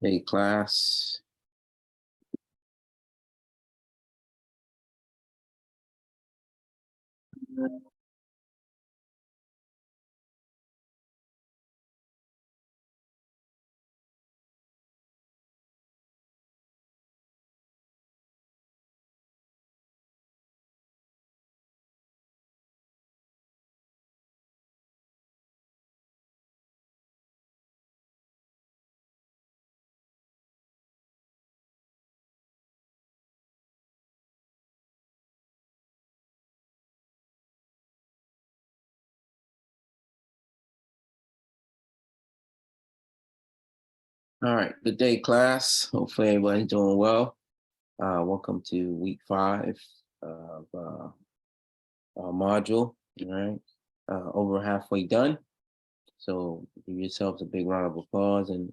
Hey, class. All right, good day, class. Hopefully everybody's doing well. Welcome to week 5 of our module. All right, over halfway done. So give yourselves a big round of applause and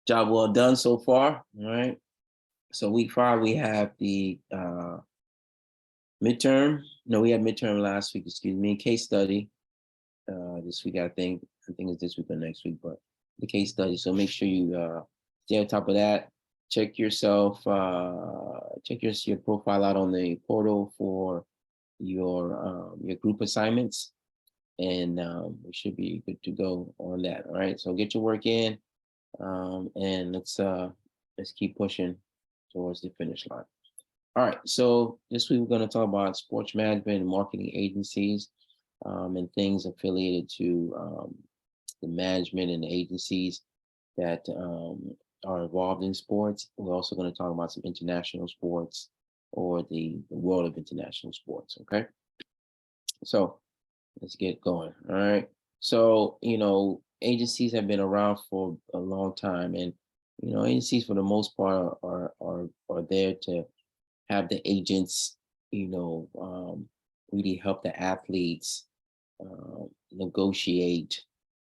job well done so far. All right. So week 5 we have the midterm. No, we had midterm last week. Excuse me. Case study. This week I think it's this week or next week, but the case study. So make sure you stay on top of that. Check yourself, check your profile out on the portal for your group assignments, and we should be good to go on that. All right. So get your work in, and let's keep pushing towards the finish line. All right. So this week we're going to talk about sports management and marketing agencies, and things affiliated to the management and the agencies that are involved in sports. We're also going to talk about some international sports or the world of international sports. Okay. So let's get going. All right. So, agencies have been around for a long time, and, agencies for the most part are there to have the agents, really help the athletes negotiate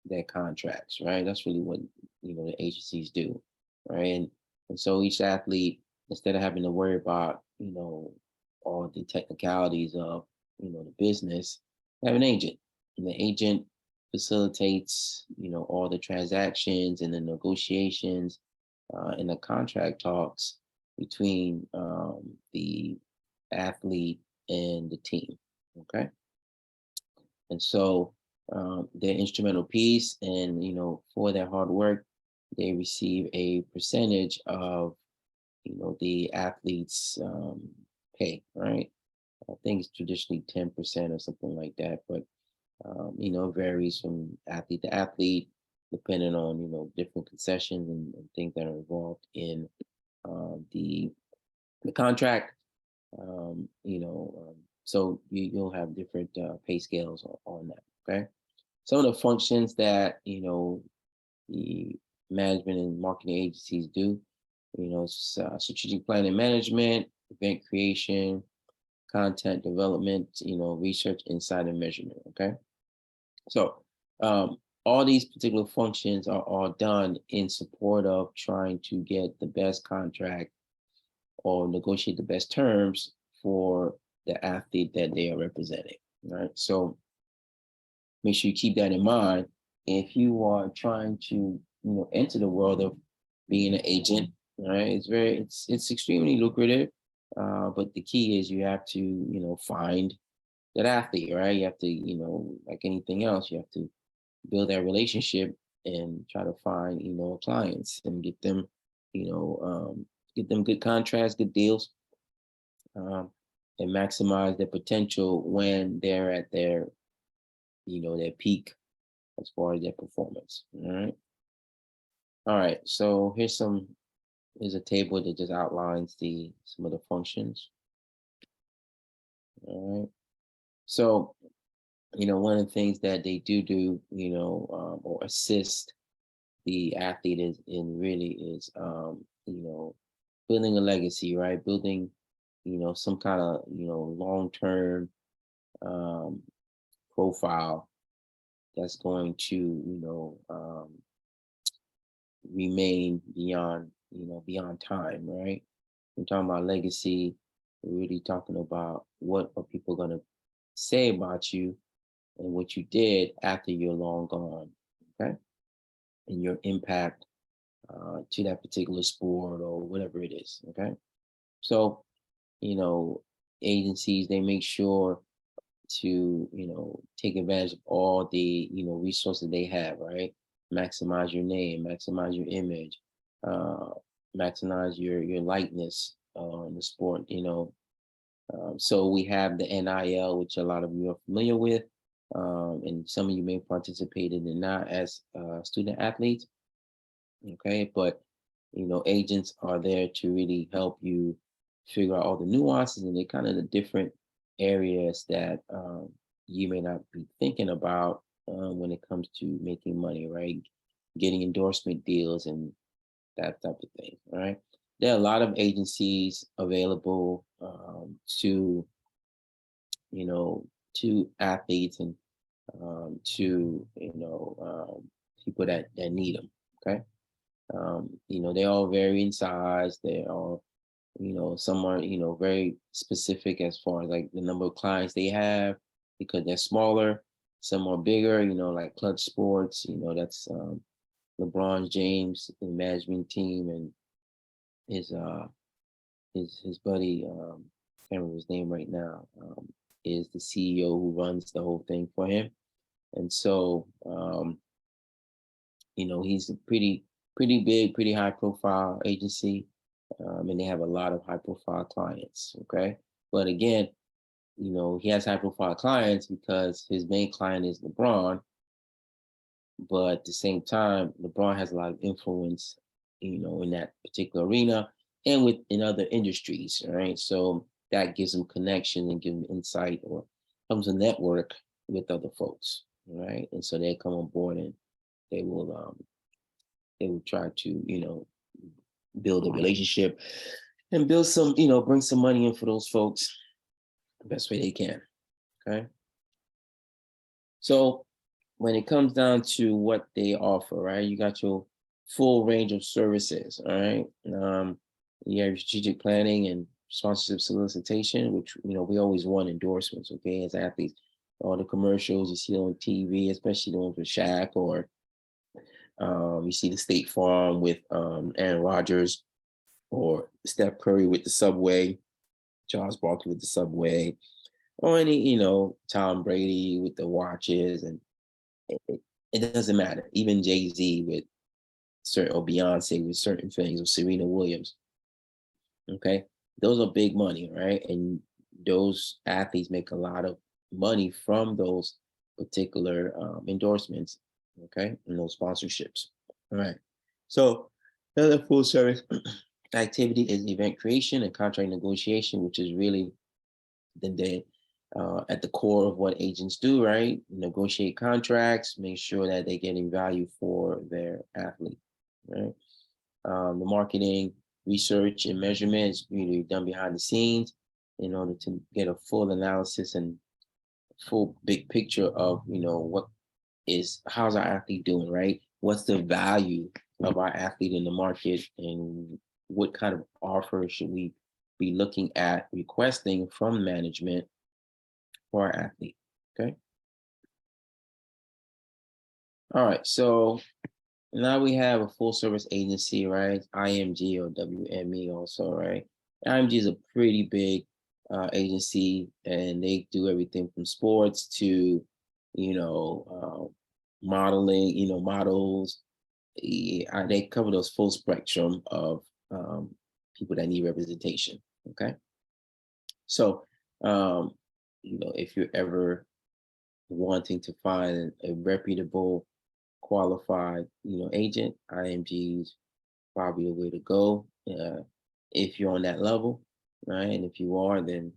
their contracts, right? That's really what the agencies do, right? And so each athlete, instead of having to worry about all the technicalities of the business, have an agent, and the agent facilitates all the transactions and the negotiations and the contract talks between the athlete and the team. Okay. And so their instrumental piece, and for their hard work, they receive a percentage of the athlete's pay, right? I think it's traditionally 10% or something like that, but varies from athlete to athlete, depending on different concessions and things that are involved in the contract. So you'll have different pay scales on that. Okay. Some of the functions that the management and marketing agencies do, strategic planning management, event creation, content development, research, insight, and measurement. Okay. So all these particular functions are all done in support of trying to get the best contract or negotiate the best terms for the athlete that they are representing. Right. So make sure you keep that in mind if you are trying to enter the world of being an agent. Right. It's extremely lucrative. But the key is you have to find that athlete, right? You have to like anything else, you have to build that relationship and try to find clients and get them good contracts, good deals, um, and maximize their potential when they're at their peak as far as their performance. All right. So here's a table that just outlines some of the functions. All right. So one of the things that they do, or assist the athlete is building a legacy, right? Building, some kind of, long-term profile that's going to, remain beyond time, right? We're talking about legacy. We're really talking about what are people going to say about you and what you did after you're long gone, okay? And your impact to that particular sport or whatever it is. Okay. So, you know, agencies, they make sure to, take advantage of all the, resources they have, right? Maximize your name, maximize your image, uh, maximize your likeness in the sport, so we have the NIL, which a lot of you are familiar with, and some of you may participate in it not as student athletes. Okay, but agents are there to really help you figure out all the nuances and the kind of the different areas that you may not be thinking about when it comes to making money, right? Getting endorsement deals and that type of thing. All right. There are a lot of agencies available you know, to athletes and to people that need them. Okay. They all vary in size. They all, some are, very specific as far as like the number of clients they have because they're smaller. Some are bigger, like Clutch Sports, that's LeBron James, the management team, and his his buddy, can't remember his name right now, is the CEO who runs the whole thing for him. And so, he's a pretty big, pretty high profile agency, and they have a lot of high profile clients. Okay, but again, he has high profile clients because his main client is LeBron, but at the same time, LeBron has a lot of influence, in that particular arena and in other industries, right? So that gives him connection and give him insight or comes a network with other folks, right? And so they come on board and they will they will try to, build a relationship and build some, bring some money in for those folks the best way they can. Okay. So when it comes down to what they offer, right? You got your full range of services, all right? You have your strategic planning and sponsorship solicitation, which we always want endorsements, okay, as athletes. All the commercials you see on TV, especially the ones with Shaq, or you see the State Farm with Aaron Rodgers, or Steph Curry with the Subway, Charles Barkley with the Subway, or any, Tom Brady with the watches, and it doesn't matter. Even Jay-Z with certain, or Beyonce with certain things, or Serena Williams. Okay. Those are big money, right? And those athletes make a lot of money from those particular endorsements, okay, and those sponsorships. All right. So another full service activity is event creation and contract negotiation, which is really the at the core of what agents do, right? Negotiate contracts, make sure that they're getting value for their athlete, right? The marketing, research, and measurement is really done behind the scenes in order to get a full analysis and full big picture of, how's our athlete doing, right? What's the value of our athlete in the market, and what kind of offer should we be looking at requesting from management for our athlete? Okay. All right. So now we have a full service agency, right? IMG or WME also, right? IMG is a pretty big agency, and they do everything from sports to, modeling, models. They cover those full spectrum of people that need representation. Okay. So, um, if you're ever wanting to find a reputable, qualified, agent, IMG's probably a way to go. If you're on that level, right? And if you are, then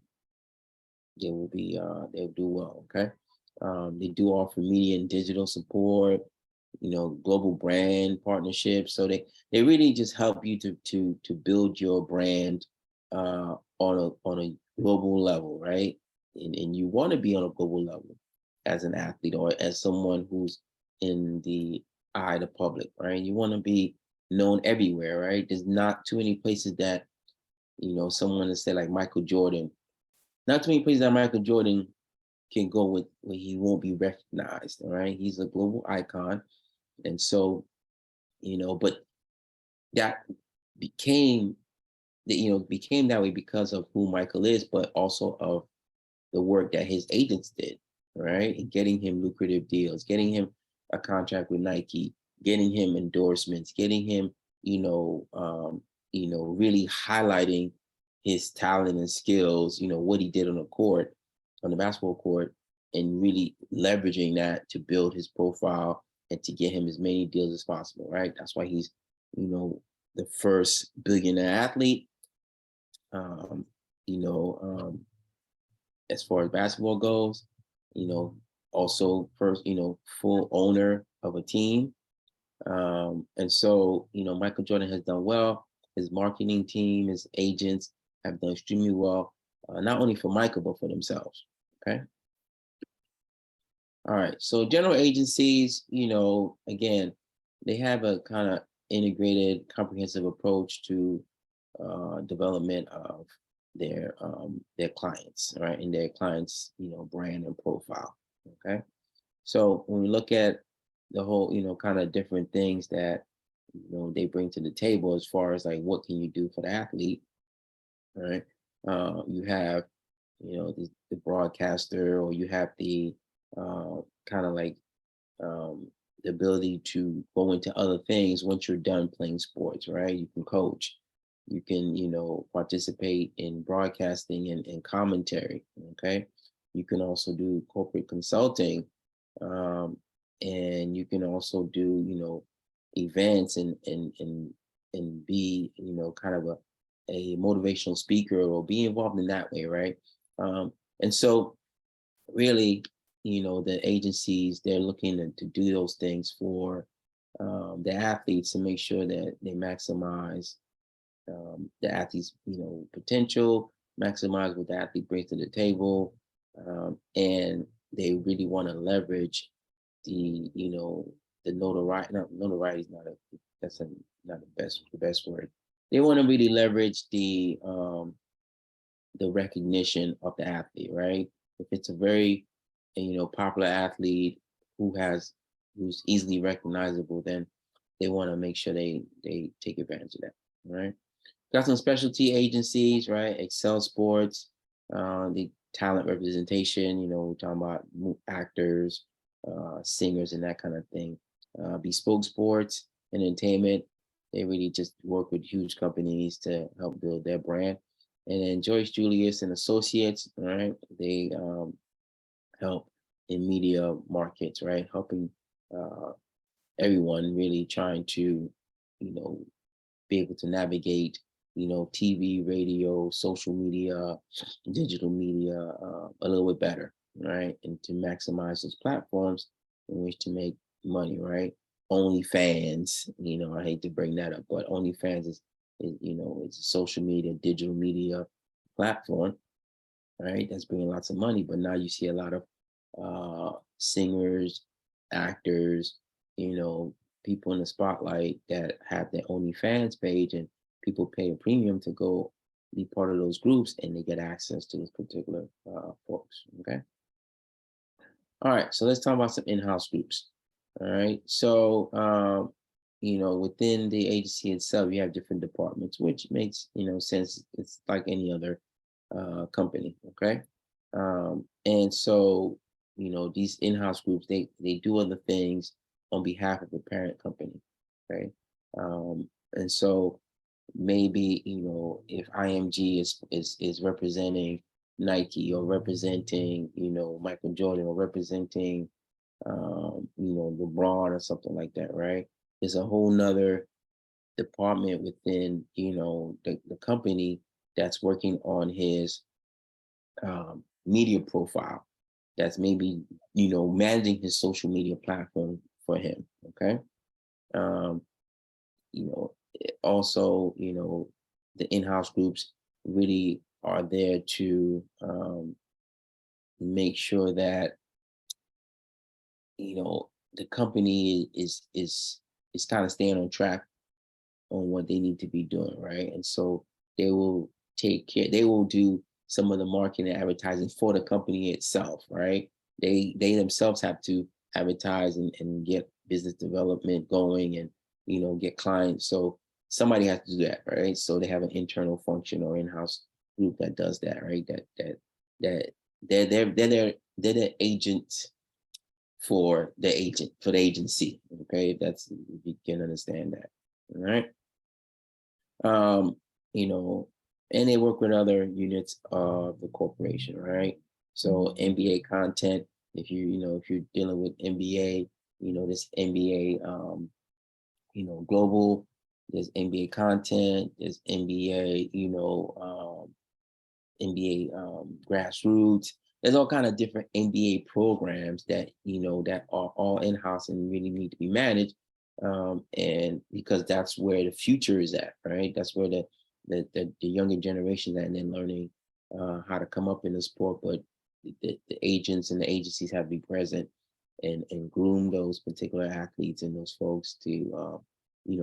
they'll do well. Okay. They do offer media and digital support, global brand partnerships. So they really just help you to build your brand on a global level, right? And you want to be on a global level as an athlete or as someone who's in the eye of the public, right? You want to be known everywhere, right? There's not too many places that, someone to say like Michael Jordan, not too many places that Michael Jordan can go with where he won't be recognized, all right? He's a global icon. And so, but that became became that way because of who Michael is, but also of the work that his agents did, right? And getting him lucrative deals, getting him a contract with Nike, getting him endorsements, getting him, really highlighting his talent and skills, what he did on the court, on the basketball court, and really leveraging that to build his profile and to get him as many deals as possible, right? That's why he's, the first billionaire athlete. Um, you know, um, as far as basketball goes, you know, also first, full owner of a team. And so, Michael Jordan has done well. His marketing team, his agents have done extremely well, not only for Michael, but for themselves. Okay. All right. So general agencies, again, they have a kind of integrated, comprehensive approach to development of their clients, right, and their clients, brand and profile. Okay, so when we look at the whole, kind of different things that they bring to the table as far as like what can you do for the athlete, right? You have, the broadcaster, or you have the kind of like um, the ability to go into other things once you're done playing sports, right? You can coach, you can, participate in broadcasting and commentary, okay? You can also do corporate consulting, um, and you can also do, events and be, kind of a motivational speaker or be involved in that way, right? And so really, the agencies, they're looking to do those things for the athletes to make sure that they maximize the athlete's, potential, maximize what the athlete brings to the table, and they really want to leverage the notoriety. Not notoriety is not a that's a, not the best word. They want to really leverage the recognition of the athlete, right? If it's a very, popular athlete who's easily recognizable, then they want to make sure they take advantage of that, right? Got some specialty agencies, right? Excel Sports, the talent representation, we're talking about actors, singers, and that kind of thing. Bespoke Sports, Entertainment, they really just work with huge companies to help build their brand. And then Joyce Julius and Associates, right? They help in media markets, right? Helping uh, everyone really trying to, you know, be able to navigate, TV, radio, social media, digital media a little bit better, right? And to maximize those platforms in which to make money, right? OnlyFans, I hate to bring that up, but OnlyFans it's a social media, digital media platform, right? That's bringing lots of money. But now you see a lot of singers, actors, people in the spotlight that have their OnlyFans page, and people pay a premium to go be part of those groups, and they get access to those particular folks. Okay. All right. So let's talk about some in-house groups. All right. So, within the agency itself, you have different departments, which makes, sense. It's like any other company. Okay. And so, these in-house groups, they do other things on behalf of the parent company. Okay. And so maybe, if IMG is representing Nike, or representing, Michael Jordan, or representing LeBron or something like that, right? There's a whole nother department within, the company that's working on his media profile, that's maybe, managing his social media platform for him. Okay. Um, also, the in-house groups really are there to make sure that, the company is kind of staying on track on what they need to be doing, right? And so they will they will do some of the marketing and advertising for the company itself, right? They themselves have to advertise and get business development going, and get clients. So somebody has to do that, right? So they have an internal function or in-house group that does that, right? That they're the agent for the agency. Okay, if you can understand that. All right. Um, you know, and they work with other units of the corporation, right? So NBA content, if you're dealing with NBA, this NBA global, there's NBA content, there's NBA, NBA grassroots. There's all kind of different NBA programs that that are all in house and really need to be managed, and because that's where the future is at, right? That's where the younger generation that and then learning how to come up in the sport, but the agents and the agencies have to be present and groom those particular athletes and those folks to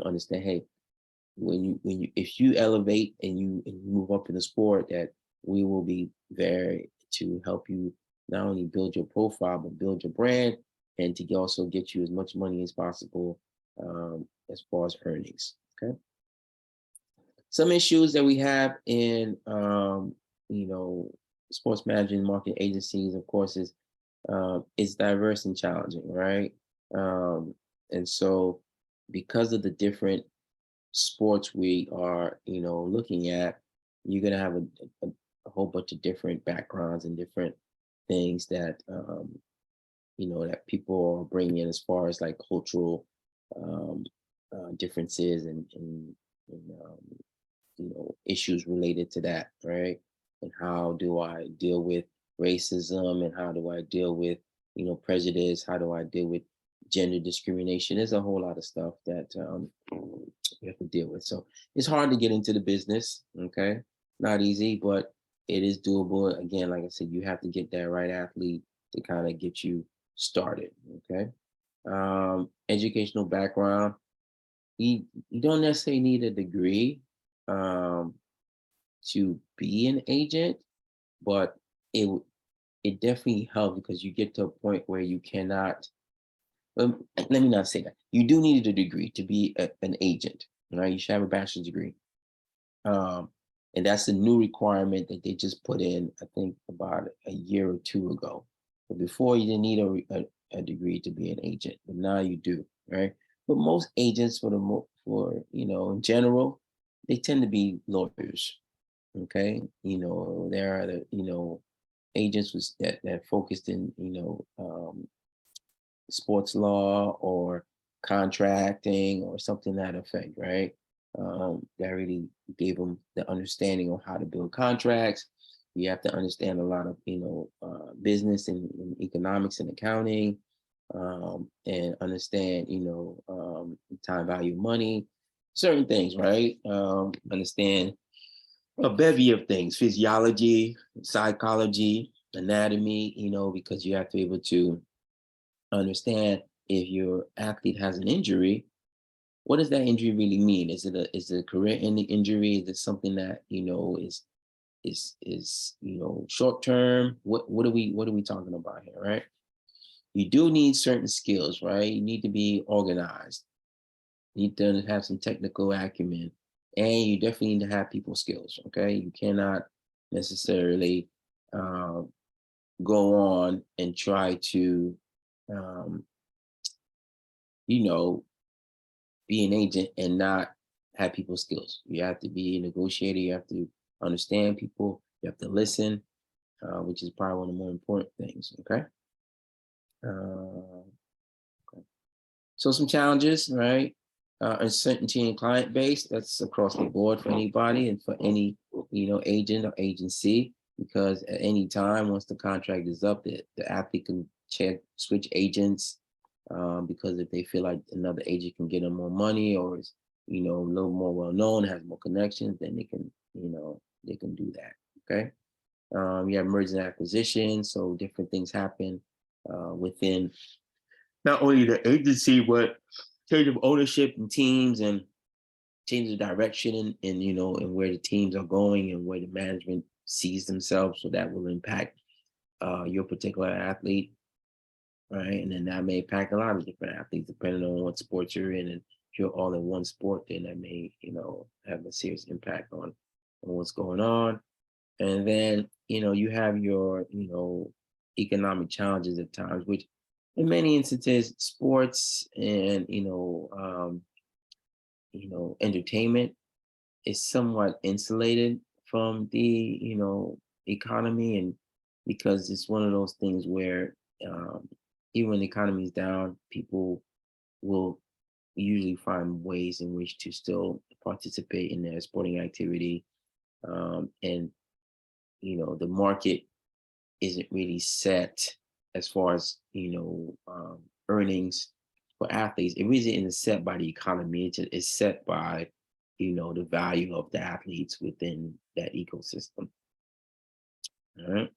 understand, hey, when you if you elevate and you move up in the sport, that we will be there to help you not only build your profile but build your brand, and to also get you as much money as possible, as far as earnings. Okay. Some issues that we have in you know sports management and marketing agencies, of course, is diverse and challenging, right? um, and so because of the different sports we are, looking at, you're gonna have a, a whole bunch of different backgrounds and different things that that people are bringing in as far as like cultural um, differences and issues related to that, right? And how do I deal with racism, and how do I deal with prejudice? How do I deal with gender discrimination? There's a whole lot of stuff that you have to deal with. So it's hard to get into the business. Okay, not easy, but it is doable. Again, like I said, you have to get that right athlete to kind of get you started. Okay, educational background. You don't necessarily need a degree um, to be an agent, but it definitely helps because you get to a point where you cannot. Let me not say that. You do need a degree to be an agent, right? You should have a bachelor's degree, um, and that's a new requirement that they just put in. I think about a year or two ago. But before, you didn't need a degree to be an agent, but now you do, right? But most agents, for in general, they tend to be lawyers. Okay, there are the agents that focused in sports law or contracting or something to that effect, right? That really gave them the understanding of how to build contracts. You have to understand a lot of business and economics and accounting, and understand time value of money, certain things, right? Understand a bevy of things: physiology, psychology, anatomy. Because you have to be able to understand if your athlete has an injury, what does that injury really mean? Is it a career-ending injury? Is it something that is short term? What are we talking about here, right? You do need certain skills, right? You need to be organized. You need to have some technical acumen, and you definitely need to have people skills. Okay, you cannot necessarily um, go on and try to um, you know be an agent and not have people skills. You have to be a negotiator. You have to understand people. You have to listen, which is probably one of the more important things. Okay. Uh, okay. So some challenges, right? Uncertainty in client base. That's across the board for anybody and for any agent or agency. Because at any time, once the contract is up, the athlete can switch agents, because if they feel like another agent can get them more money or is a little more well known, has more connections, then they can do that. Okay. You have mergers and acquisitions, so different things happen within not only the agency but change of ownership and teams and change of direction and where the teams are going and where the management sees themselves. So that will impact your particular athlete, right? And then that may impact a lot of different athletes depending on what sports you're in and if you're all in one sport, then that may, have a serious impact on what's going on. And then, you have your, economic challenges at times, which in many instances, sports and, entertainment is somewhat insulated from the, economy. And because it's one of those things where um, even when the economy is down, people will usually find ways in which to still participate in their sporting activity. And the market isn't really set as far as earnings for athletes. It really isn't set by the economy. It's set by the value of the athletes within that ecosystem. All right.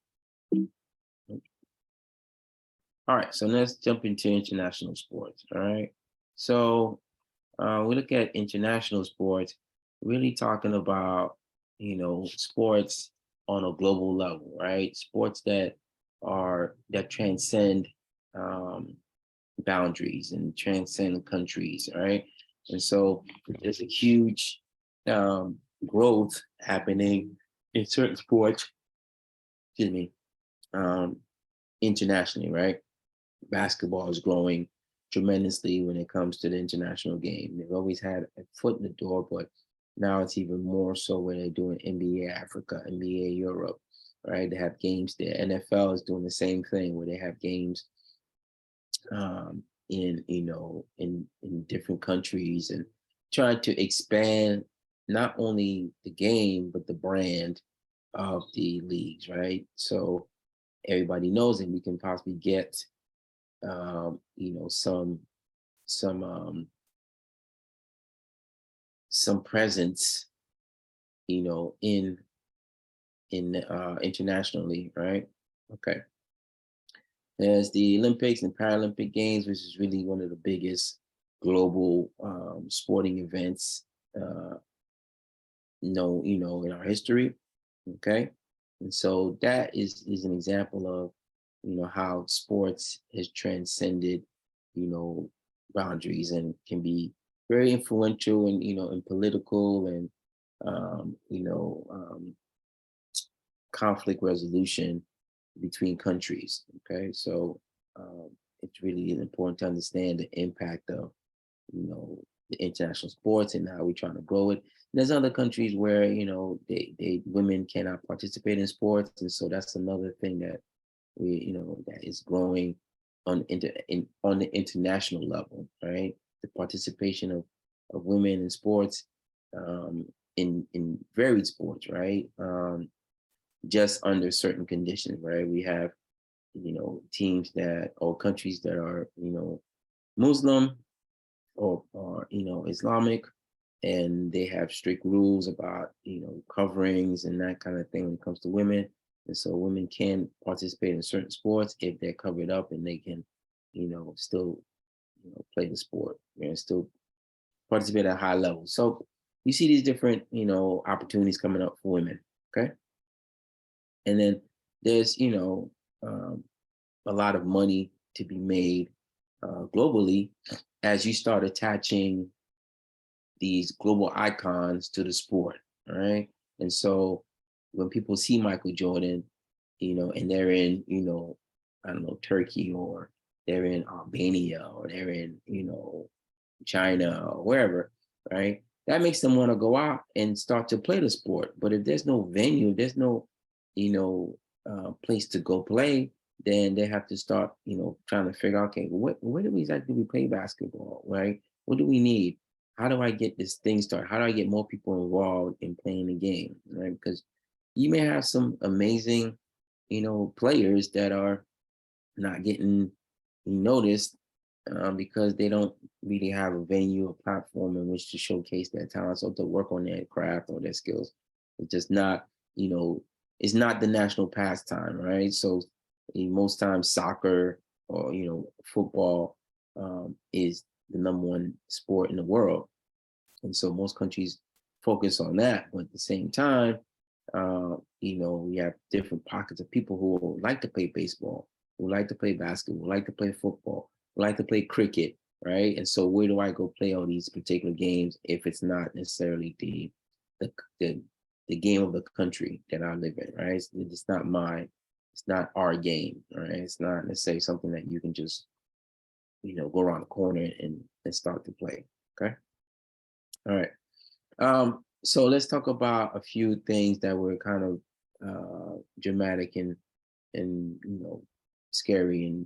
All right. So let's jump into international sports. All right. So we look at international sports, really talking about sports on a global level, right? Sports that transcend um, boundaries and transcend countries, right? And so there's a huge growth happening in certain sports, excuse me, um, internationally, right? Basketball is growing tremendously when it comes to the international game. They've always had a foot in the door, but now it's even more so when they're doing NBA Africa, NBA Europe, right? They have games there. NFL is doing the same thing where they have games in different countries and trying to expand not only the game but the brand of the leagues, right? So everybody knows and we can possibly get some some presence, in internationally, right? Okay. There's the Olympics and Paralympic Games, which is really one of the biggest global sporting events, in our history. Okay, and so that is an example of, how sports has transcended, boundaries and can be very influential and in political and um, you know um, conflict resolution between countries. Okay, so it's really important to understand the impact of the international sports and how we're trying to grow it. And there's other countries where they women cannot participate in sports, and so that's another thing that that is growing on the international level, right? The participation of women in sports, um, in varied sports, right? Just under certain conditions, right? We have teams that or countries that are Muslim or Islamic, and they have strict rules about coverings and that kind of thing when it comes to women. And so women can participate in certain sports if they're covered up and they can still play the sport and still participate at a high level. So you see these different opportunities coming up for women. Okay. And then there's a lot of money to be made globally as you start attaching these global icons to the sport, all right? And so when people see Michael Jordan, and they're in, I don't know, Turkey or they're in Albania or they're in, China or wherever, right? That makes them want to go out and start to play the sport. But if there's no venue, there's no, place to go play, then they have to start, trying to figure out, okay, where do we exactly play basketball, right? What do we need? How do I get this thing started? How do I get more people involved in playing the game, right? Because you may have some amazing, players that are not getting noticed because they don't really have a venue, a platform in which to showcase their talents or to work on their craft or their skills. It's just not, it's not the national pastime, right? So most times soccer or, football is the number one sport in the world. And so most countries focus on that. But at the same time, we have different pockets of people who like to play baseball, who like to play basketball, who like to play football, who like to play cricket, right? And so where do I go play all these particular games if it's not necessarily the the, the game of the country that I live in, right? It's not mine. It's not our game, right? It's not necessarily something that you can just, go around the corner and start to play. Okay. All right. So let's talk about a few things that were kind of dramatic and scary and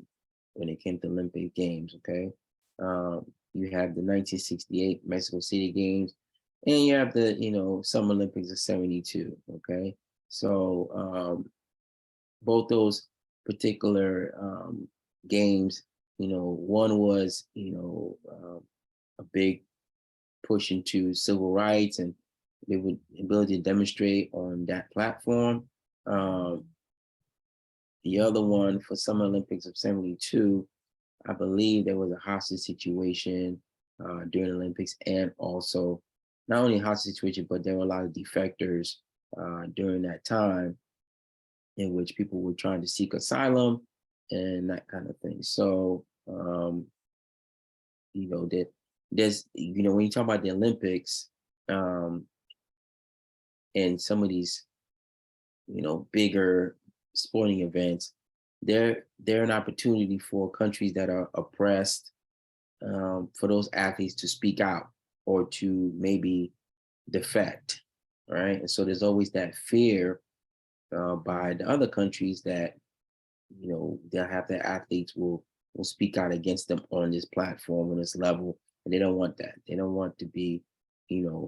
when it came to Olympic Games. Okay, you have the 1968 Mexico City Games, and you have the Summer Olympics of '72. Okay, so both those particular games, one was a big push into civil rights and they would ability to demonstrate on that platform. Um, the other one for Summer Olympics of '72, I believe there was a hostage situation during the Olympics, and also not only a hostage situation, but there were a lot of defectors during that time in which people were trying to seek asylum and that kind of thing. So, that there's, when you talk about the Olympics um, and some of these bigger sporting events, they're an opportunity for countries that are oppressed, for those athletes to speak out or to maybe defect, right? And so there's always that fear by the other countries that they'll have their athletes will speak out against them on this platform on this level, and they don't want that. They don't want to be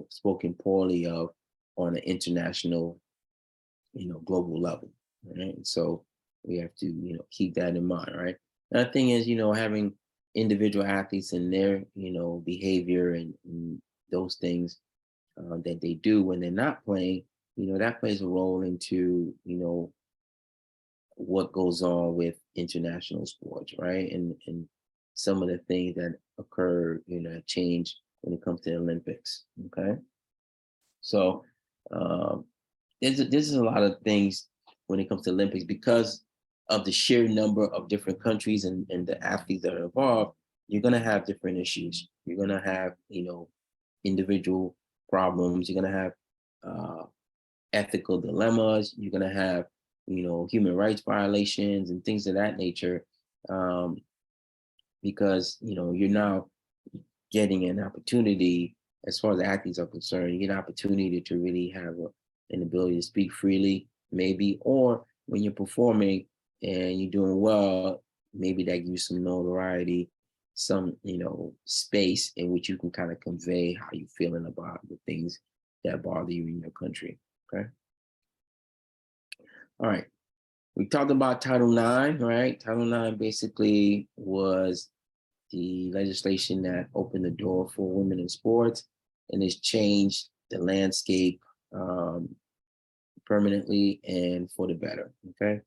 spoken poorly of on an international global level, right? And so we have to, keep that in mind, right? Another thing is, having individual athletes and their, behavior and those things that they do when they're not playing, that plays a role into, what goes on with international sports, right? And some of the things that occur, change when it comes to the Olympics. Okay. So this is a lot of things when it comes to Olympics because of the sheer number of different countries and the athletes that are involved. You're gonna have different issues. You're gonna have individual problems. You're gonna have ethical dilemmas. You're gonna have human rights violations and things of that nature, um, because you're now getting an opportunity as far as athletes are concerned. You get an opportunity to really have an ability to speak freely, maybe, or when you're performing and you're doing well, maybe that gives you some notoriety, some space in which you can kind of convey how you're feeling about the things that bother you in your country. Okay. All right. We talked about Title IX, right? Title IX basically was the legislation that opened the door for women in sports and has changed the landscape um, permanently and for the better. Okay,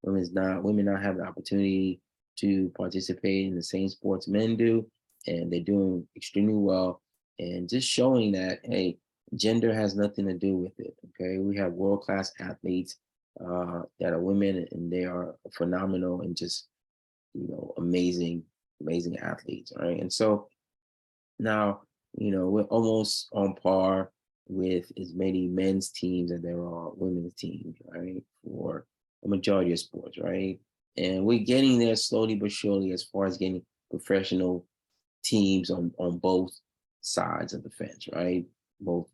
women now have the opportunity to participate in the same sports men do, and they're doing extremely well. And just showing that hey, gender has nothing to do with it. Okay, we have world class athletes that are women, and they are phenomenal and just amazing, amazing athletes, right? And so now, we're almost on par with as many men's teams as there are women's teams, right? For a majority of sports, right? And we're getting there slowly but surely as far as getting professional teams on both sides of the fence, right? Both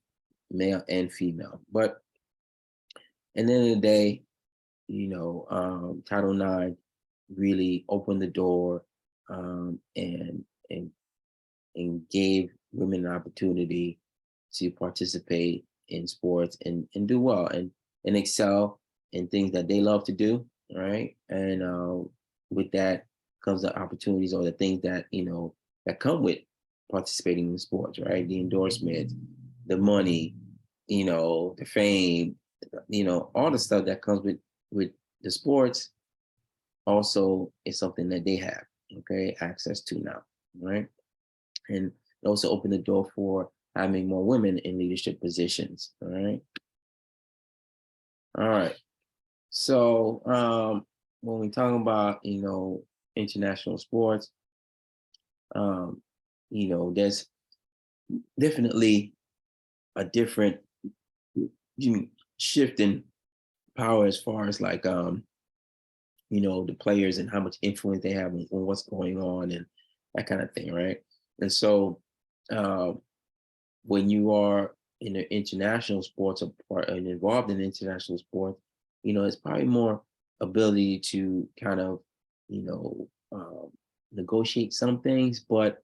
male and female. But at the end of the day, Title IX really opened the door and and gave women an opportunity to participate in sports and do well and excel in things that they love to do, right? And with that comes the opportunities or the things that that come with participating in sports, right? The endorsements, the money, the fame, all the stuff that comes with the sports also is something that they have, okay, access to now, right? And it also opened the door for having more women in leadership positions. All right. All right. So when we talk about international sports, there's definitely a different shift in power as far as like the players and how much influence they have on what's going on and that kind of thing, right? And so uh, when you are in the international sports and involved in international sports, it's probably more ability to kind of, negotiate some things, but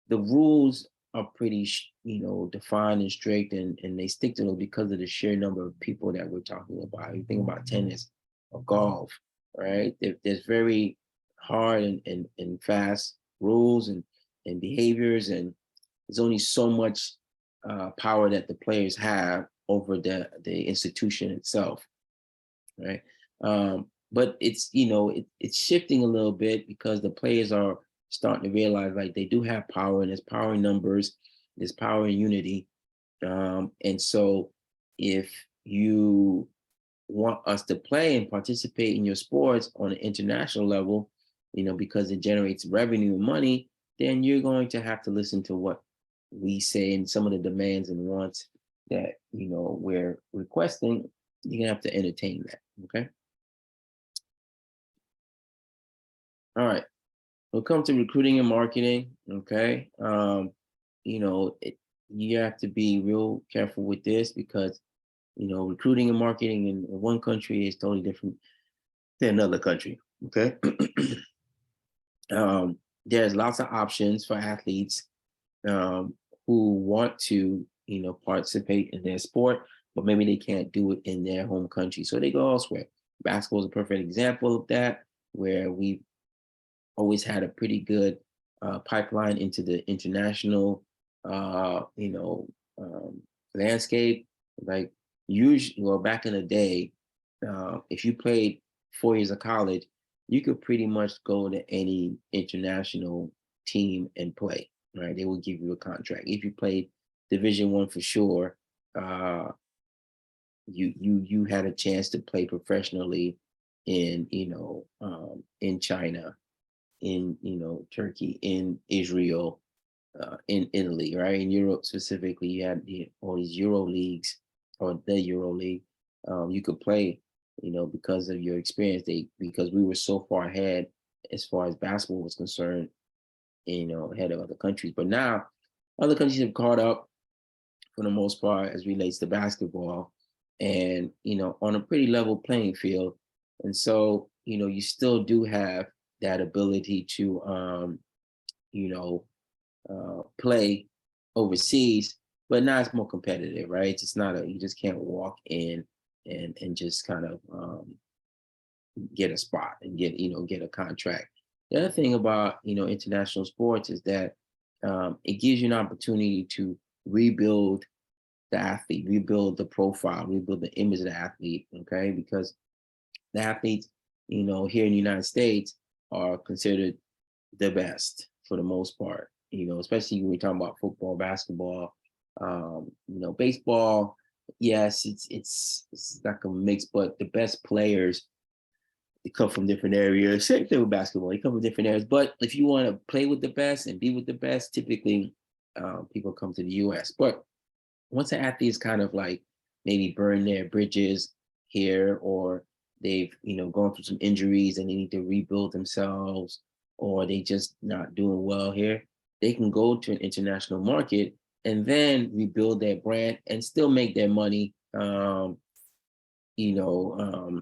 the rules are pretty, defined and strict, and they stick to them because of the sheer number of people that we're talking about. You think about tennis or golf, right? There's very hard and fast rules and behaviors, and there's only so much power that the players have over the institution itself, right? But it's shifting a little bit because the players are starting to realize like they do have power, and there's power in numbers, there's power in unity, and so if you want us to play and participate in your sports on an international level, because it generates revenue and money, then you're going to have to listen to what we say and some of the demands and wants that we're requesting. You're gonna have to entertain that. Okay. All right. We'll come to recruiting and marketing. Okay. You have to be real careful with this because recruiting and marketing in one country is totally different than another country. Okay. There's lots of options for athletes um, who want to, participate in their sport, but maybe they can't do it in their home country, so they go elsewhere. Basketball is a perfect example of that, where we always had a pretty good pipeline into the international, landscape. Like usually, well, back in the day, if you played 4 years of college, you could pretty much go to any international team and play. Right? They will give you a contract if you played Division 1 for sure. You had a chance to play professionally in in China, in Turkey, in Israel, in Italy, right? In Europe specifically, you had all these Euro leagues or the Euro League. You could play, because of your experience. Because we were so far ahead as far as basketball was concerned, ahead of other countries. But now, other countries have caught up for the most part as relates to basketball, and on a pretty level playing field. And so, you still do have that ability to you know, play overseas, but now it's more competitive, right? It's just not you just can't walk in and just kind of get a spot and get a contract. The other thing about international sports is that it gives you an opportunity to rebuild the athlete, rebuild the profile, rebuild the image of the athlete. Okay, because the athletes, here in the United States are considered the best for the most part. Especially when we talk about football, basketball, baseball. Yes, it's like a mix, but the best players, they come from different areas. Same thing with basketball; they come from different areas. But if you want to play with the best and be with the best, typically people come to the U.S. But once an athlete is kind of like maybe burn their bridges here, or they've gone through some injuries and they need to rebuild themselves, or they just not doing well here, they can go to an international market and then rebuild their brand and still make their money, you know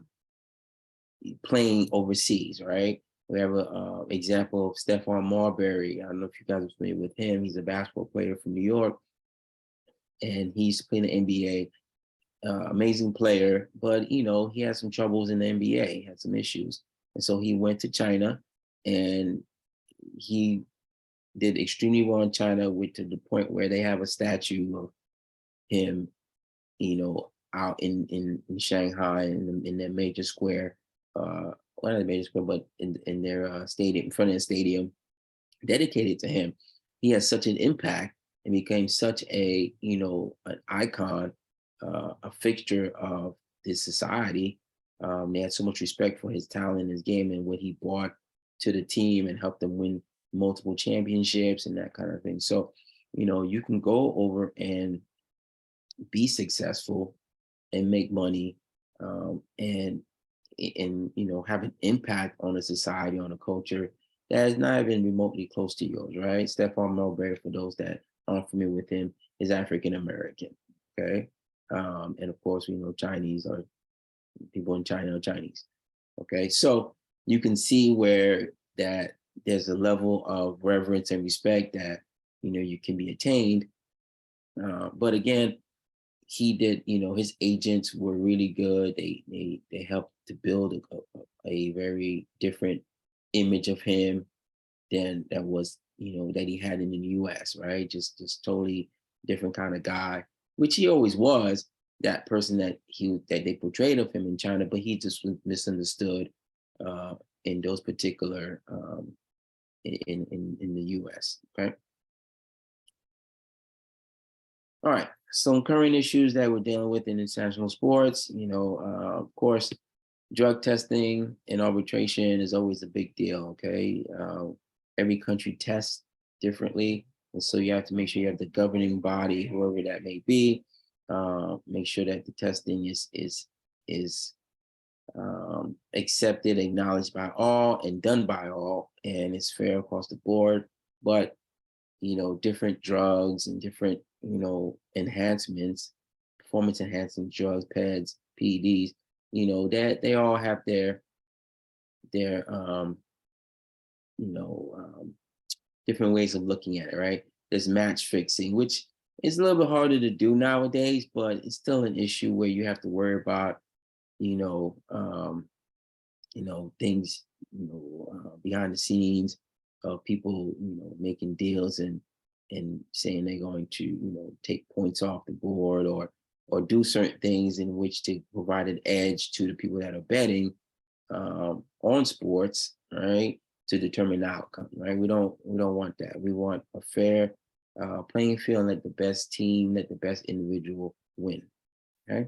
playing overseas, right? We have a example of Stephon Marbury. I don't know if you guys are familiar with him. He's a basketball player from New York, and he's playing the NBA. Amazing player, but he had some troubles in the NBA. He had some issues, and so he went to China, and he did extremely well in China, with to the point where they have a statue of him, out in Shanghai in their major square, well, not the major square, but in their stadium, in front of the stadium, dedicated to him. He has such an impact and became such an icon, a fixture of this society. They had so much respect for his talent, his game, and what he brought to the team and helped them win multiple championships and that kind of thing. So, you can go over and be successful and make money, and have an impact on a society, on a culture that is not even remotely close to yours, right? Stephon Marbury, for those that aren't familiar with him, is African American. Okay. And of course, we know Chinese, or people in China are Chinese. Okay. So you can see where that there's a level of reverence and respect that you can be attained. But again, he did, his agents were really good. They helped to build a very different image of him than that was, that he had in the US, right? Just totally different kind of guy, which he always was, that person that they portrayed of him in China, but he just was misunderstood in those particular in the US. Okay. All right. Some current issues that we're dealing with in international sports, of course, drug testing and arbitration is always a big deal. Okay. Every country tests differently. And so you have to make sure you have the governing body, whoever that may be, make sure that the testing is accepted, acknowledged by all, and done by all, and it's fair across the board. But different drugs and different, enhancements, performance enhancing drugs, PEDs, PEDs, that they all have their you know, um, different ways of looking at it, right? There's match fixing, which is a little bit harder to do nowadays, but it's still an issue where you have to worry about, you know, um, things, behind the scenes of people, making deals and saying they're going to, take points off the board, or do certain things in which to provide an edge to the people that are betting on sports, right? To determine the outcome, right? We don't want that. We want a fair playing field, and let the best team, let the best individual win. Okay.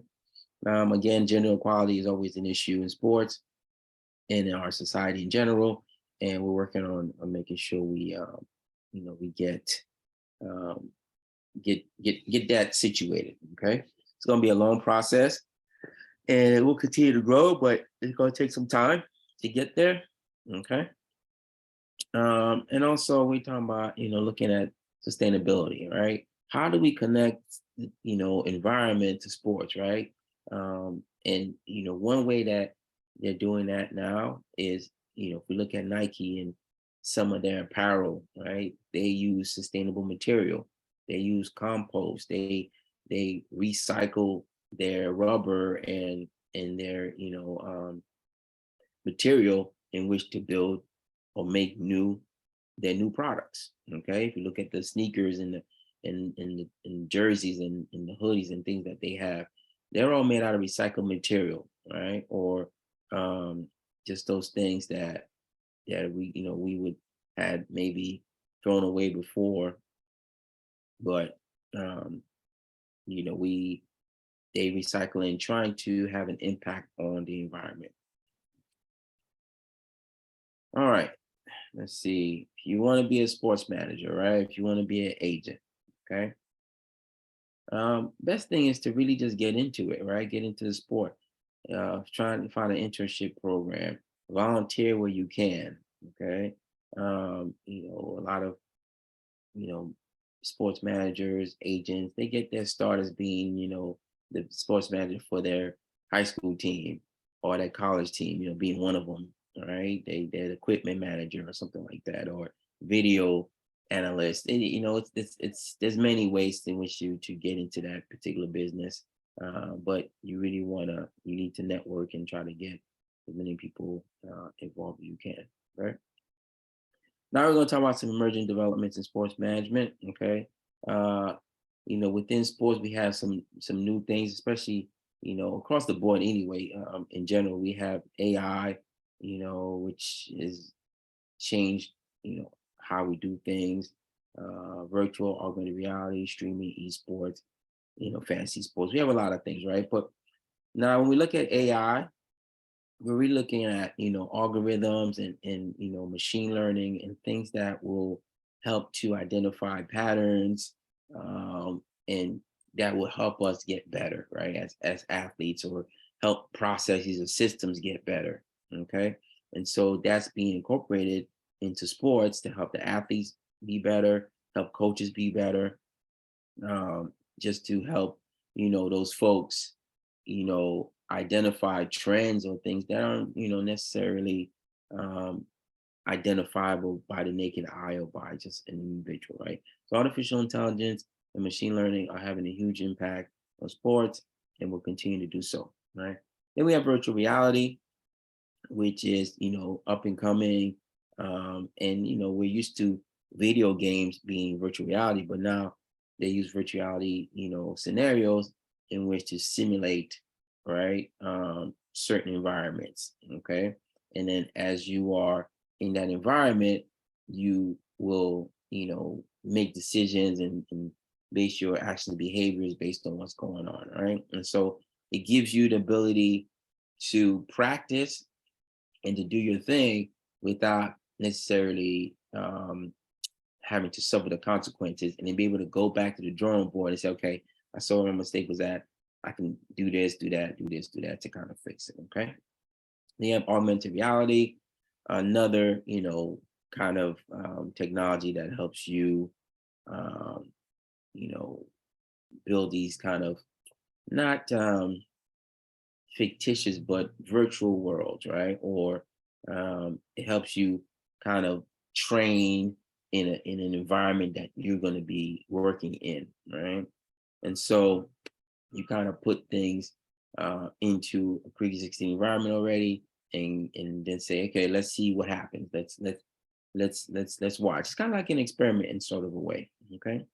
Again, gender equality is always an issue in sports and in our society in general, and we're working on making sure we um, get that situated. Okay, it's going to be a long process, and it will continue to grow, but it's going to take some time to get there. Okay. And also we talking about, looking at sustainability, right? How do we connect, environment to sports, right? And one way that they're doing that now is, if we look at Nike and some of their apparel, right? They use sustainable material. They use compost. They recycle their rubber and their, material in which to build or make their new products. Okay, if you look at the sneakers and the jerseys and the hoodies and things that they have, they're all made out of recycled material, right? Or just those things that we would had maybe thrown away before, but um, we they recycle and trying to have an impact on the environment. All right. Let's see. If you want to be a sports manager, right? If you want to be an agent, okay. Best thing is to really just get into it, right? Get into the sport. Trying to find an internship program, volunteer where you can. Okay. A lot of you know sports managers, agents, they get their start as being, the sports manager for their high school team or their college team, being one of them. All right. They're the equipment manager or something like that, or video analyst. And, there's many ways in which to get into that particular business. But you need to network and try to get as many people involved as you can. Right. Now we're going to talk about some emerging developments in sports management. Okay. Uh, within sports, we have some new things, especially, across the board anyway. In general, we have AI, which is changed, how we do things, virtual augmented reality, streaming, esports, fantasy sports. We have a lot of things, right? But now when we look at AI, we're really looking at, algorithms and machine learning and things that will help to identify patterns, and that will help us get better, right, as athletes, or help processes or systems get better. Okay. And so that's being incorporated into sports to help the athletes be better, help coaches be better, just to help, those folks, identify trends or things that aren't, necessarily um, identifiable by the naked eye or by just an individual, right? So artificial intelligence and machine learning are having a huge impact on sports and will continue to do so, right? Then we have virtual reality, which is, up and coming. And we're used to video games being virtual reality, but now they use virtual reality, scenarios in which to simulate, right, certain environments. Okay. And then as you are in that environment, you will, make decisions and base your actions and behaviors based on what's going on, right? And so it gives you the ability to practice and to do your thing without necessarily having to suffer the consequences, and then be able to go back to the drawing board and say, okay, I saw where my mistake was at. I can do this, do that, do this, do that to kind of fix it. Okay. Then you have augmented reality, another, kind of technology that helps you, um, you know, build these kind of not fictitious but virtual worlds, right? Or it helps you kind of train in an environment that you're going to be working in, right? And so you kind of put things into a pre-existing environment already, and then say, okay, let's see what happens. Let's watch. It's kind of like an experiment in sort of a way. Okay.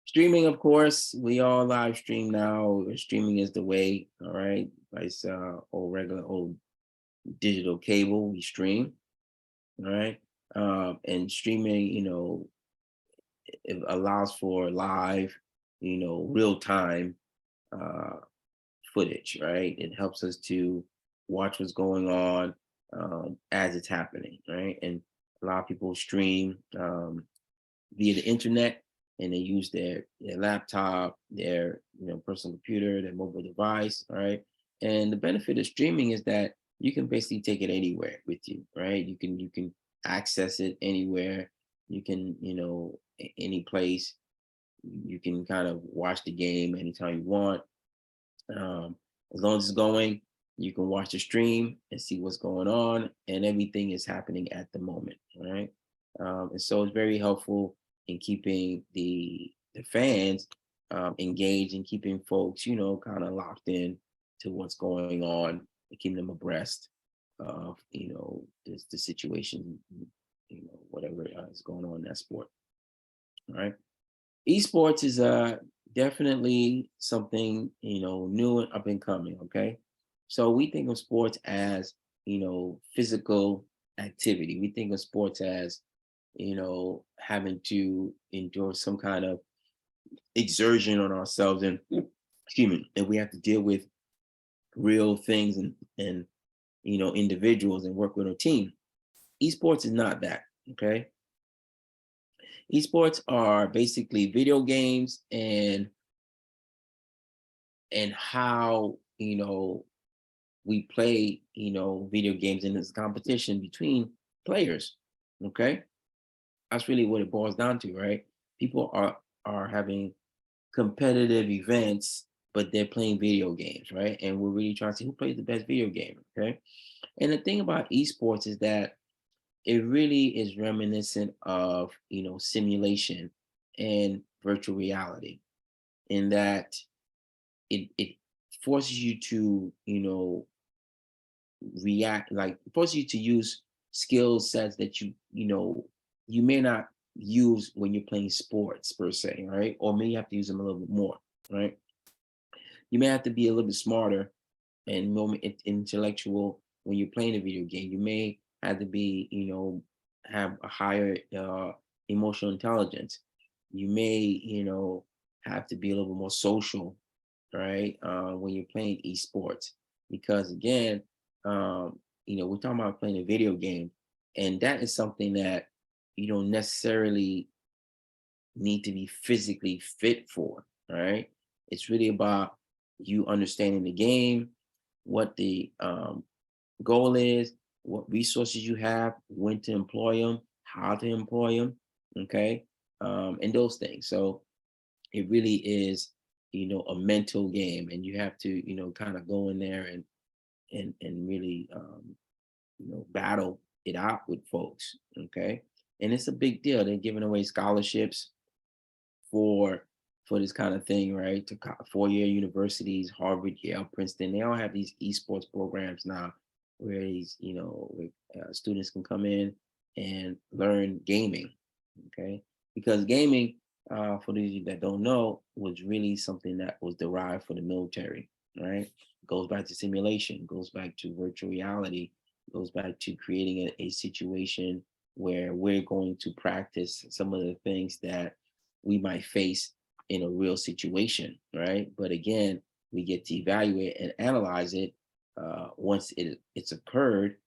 Streaming, of course, we all live stream now. Streaming is the way. All right. It's old regular old digital cable. We stream. All right. And streaming, it allows for live, real time uh, footage. Right. It helps us to watch what's going on as it's happening. Right. And a lot of people stream via the internet, and they use their laptop, their personal computer, their mobile device, all right? And the benefit of streaming is that you can basically take it anywhere with you, right? You can access it anywhere. You can, any place. You can kind of watch the game anytime you want. um, as long as it's going, you can watch the stream and see what's going on, and everything is happening at the moment. All right. And so it's very helpful in keeping the fans engaged, and keeping folks, kind of locked in to what's going on, and keeping them abreast of, the situation, whatever is going on in that sport. All right. Esports is definitely something, new and up and coming. Okay. So we think of sports as, physical activity. We think of sports as, having to endure some kind of exertion on ourselves, and excuse me, and we have to deal with real things, and individuals, and work with a team. Esports is not that. Okay. Esports are basically video games, and how, we play, video games in this competition between players. Okay. That's really what it boils down to, right? People are having competitive events, but they're playing video games, right? And we're really trying to see who plays the best video game. Okay. And the thing about esports is that it really is reminiscent of, simulation and virtual reality, in that it forces you to, react, like forces you to use skill sets that you may not use when you're playing sports per se, right? Or maybe you have to use them a little bit more, right? You may have to be a little bit smarter and more intellectual when you're playing a video game. You may have to be, have a higher emotional intelligence. You may, have to be a little bit more social, right? When you're playing esports, because again, we're talking about playing a video game, and that is something that you don't necessarily need to be physically fit for. All right. It's really about you understanding the game, what the goal is, what resources you have, when to employ them, how to employ them. Okay. And those things. So it really is, a mental game, and you have to, kind of go in there and really, battle it out with folks. Okay. And it's a big deal. They're giving away scholarships for this kind of thing, right? To 4-year universities, Harvard, Yale, Princeton, they all have these esports programs now, where students can come in and learn gaming. Okay, because gaming, for those of you that don't know, was really something that was derived for the military, right? Goes back to simulation, goes back to virtual reality, goes back to creating a situation where we're going to practice some of the things that we might face in a real situation, right? But again, we get to evaluate and analyze it once it's occurred,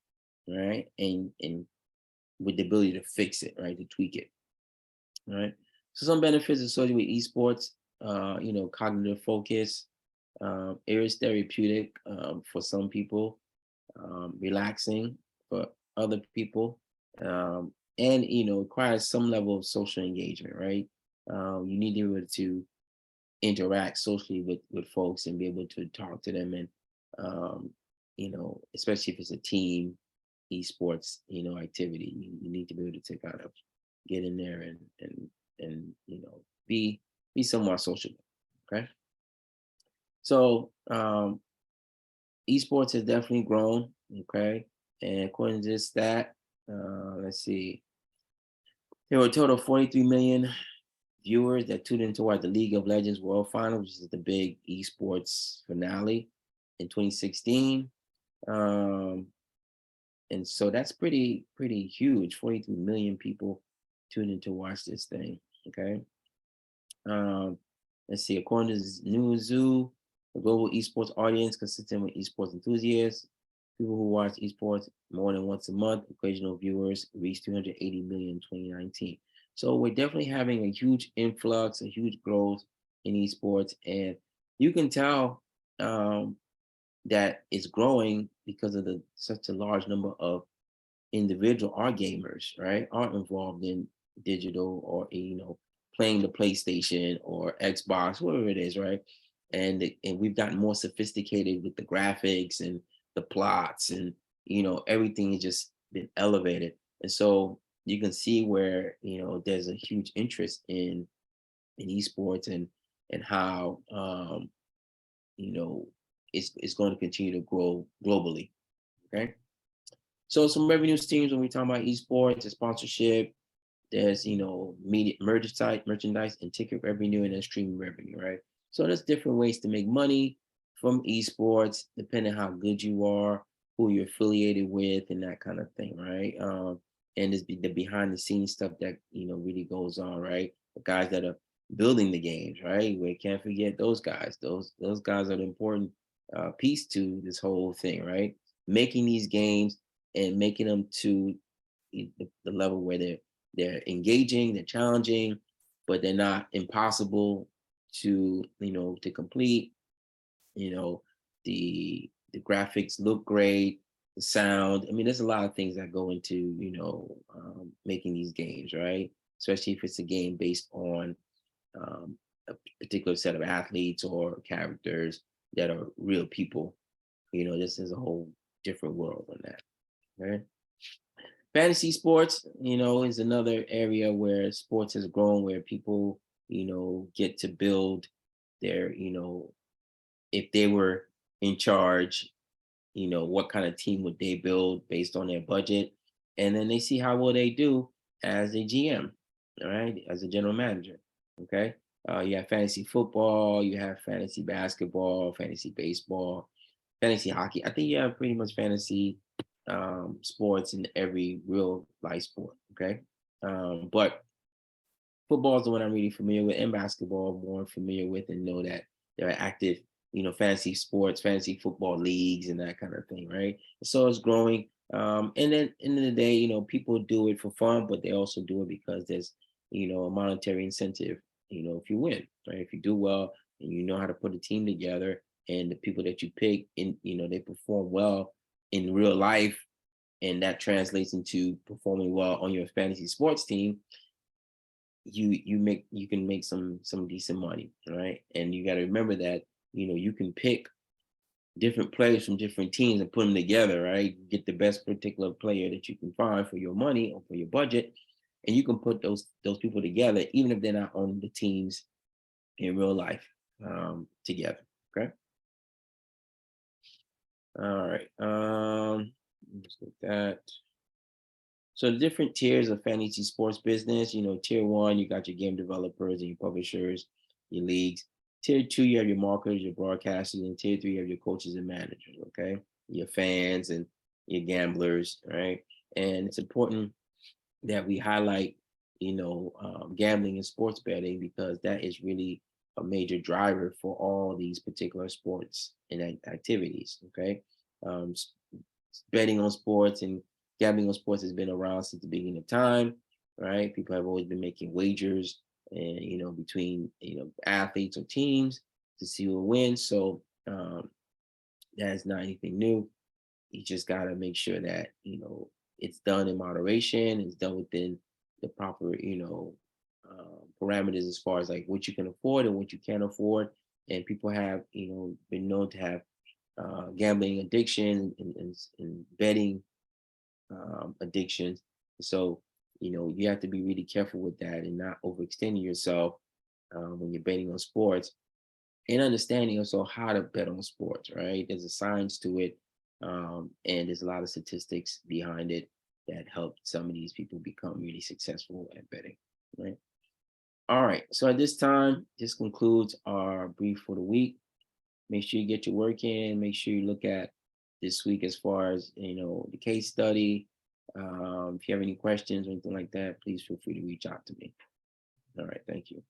right? And with the ability to fix it, right? To tweak it, right? So some benefits associated with esports, cognitive focus, it is therapeutic for some people, relaxing for other people, and requires some level of social engagement, right? You need to be able to interact socially with folks and be able to talk to them, and especially if it's a team esports activity, you need to be able to kind of get in there and be somewhat social. Okay, so esports has definitely grown. Okay, and according to this stat, let's see, there were a total of 43 million viewers that tuned in to watch the League of Legends World Final, which is the big esports finale in 2016. Um, and so that's pretty huge. 43 million people tuned in to watch this thing. Okay. Um, let's see. According to Newzoo, the global esports audience consistent with esports enthusiasts, people who watch esports more than once a month, occasional viewers reached 380 million in 2019. So we're definitely having a huge influx, a huge growth in esports, and you can tell that it's growing because of the such a large number of individual are gamers, right? Are involved in digital, or playing the PlayStation or Xbox, whatever it is, right? And we've gotten more sophisticated with the graphics and the plots, and everything has just been elevated. And so you can see where there's a huge interest in esports, and how you know it's going to continue to grow globally. Okay. So some revenue streams when we talk about esports and sponsorship, there's media merchandise and ticket revenue, and then streaming revenue, right? So there's different ways to make money from esports, depending how good you are, who you're affiliated with, and that kind of thing, right? And there's the behind the scenes stuff that really goes on, right? The guys that are building the games, right? We can't forget those guys. Those guys are the important piece to this whole thing, right? Making these games and making them to the level where they're engaging, they're challenging, but they're not impossible to complete. You know, the graphics look great, the sound. I mean, there's a lot of things that go into making these games, right? Especially if it's a game based on um, a particular set of athletes or characters that are real people. This is a whole different world on that. Right? Fantasy sports, is another area where sports has grown, where people, get to build their, if they were in charge, what kind of team would they build based on their budget? And then they see how well they do as a GM, all right, as a general manager. Okay. You have fantasy football, you have fantasy basketball, fantasy baseball, fantasy hockey. I think you have pretty much fantasy sports in every real life sport. Okay. But football is the one I'm really familiar with, and basketball more familiar with, and know that they're active fantasy sports, fantasy football leagues, and that kind of thing, right? So it's growing. And then, end of the day, people do it for fun, but they also do it because there's, a monetary incentive. If you win, right? If you do well and you know how to put a team together, and the people that you pick, and they perform well in real life, and that translates into performing well on your fantasy sports team, you can make some decent money, right? And you got to remember that you can pick different players from different teams and put them together, right? Get the best particular player that you can find for your money or for your budget, and you can put those people together, even if they're not on the teams in real life, together. Okay. All right. Let's look at that. So the different tiers of fantasy sports business, tier one, you got your game developers and your publishers, your leagues. Tier two, you have your marketers, your broadcasters, and tier three, you have your coaches and managers, okay? Your fans and your gamblers, right? And it's important that we highlight, gambling and sports betting, because that is really a major driver for all these particular sports and activities, okay? Um, Betting on sports and gambling on sports has been around since the beginning of time, right? People have always been making wagers, and between athletes or teams to see who wins. So that is not anything new. You just got to make sure that it's done in moderation, it's done within the proper parameters, as far as like what you can afford and what you can't afford. And people have been known to have gambling addiction and betting addictions. So, you have to be really careful with that and not overextending yourself when you're betting on sports, and understanding also how to bet on sports, right? There's a science to it, and there's a lot of statistics behind it that help some of these people become really successful at betting, right? All right. So at this time, this concludes our brief for the week. Make sure you get your work in. Make sure you look at this week as far as the case study. If you have any questions or anything like that, please feel free to reach out to me. All right, thank you.